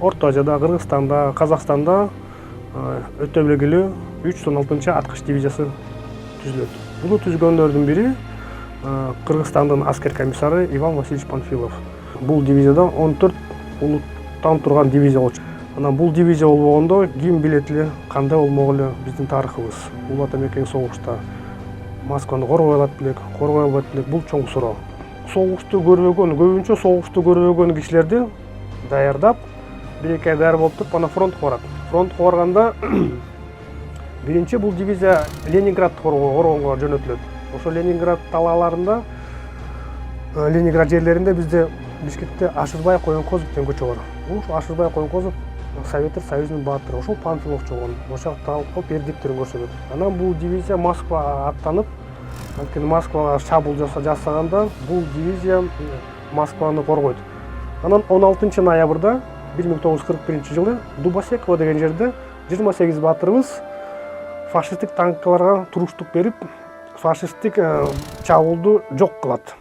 Орто Азияда, Кыргызстанда, Казакстанда өтө белгилүү 316 аткыч дивизиясы түзүлөт. Буну түзгөндөрдүн бири Кыргызстандын аскер комиссары Иван Васильевич Панфилов. Бул дивизияда 14 улуттан турган дивизия болчу. Анан бул дивизия болбогондо ким билет эле кандай болмок эле биздин тарыхыбыз. Улуу Ата Мекен согушта Москваны коргой алат белек, коргой албайт белек, бул чоң суроо. Согушту көрбөгөн, көбүнчө согушту көрбөгөн кишилерди даярдап, бир-эки ай даяр болуп туруп, анан фронтко барат. Фронтко барганда биринчи бул дивизия Ленинградты коргоого жөнөтүлөт. Ошо Ленинград талааларында, Ленинград жерлеринде бизде Бишкекте Ашырбай Коенкозов деген көчө бар. Ушул Ашырбай Коенкозов Советтер Союзунун баатыры, ошол Панфилов чогон, ошол талкып эрдиктерин көрсөтөт. Анан бул дивизия Москвага аттанып, анткени Москвага чабуул жасаганда бул дивизия Москваны коргойт. Анан 16 ноябрда 1941 жылы Дубосеково деген жерде 28 баатырыбыз фашисттик танкыларга туруштук берип, фашисттик чабуулду жок кылат.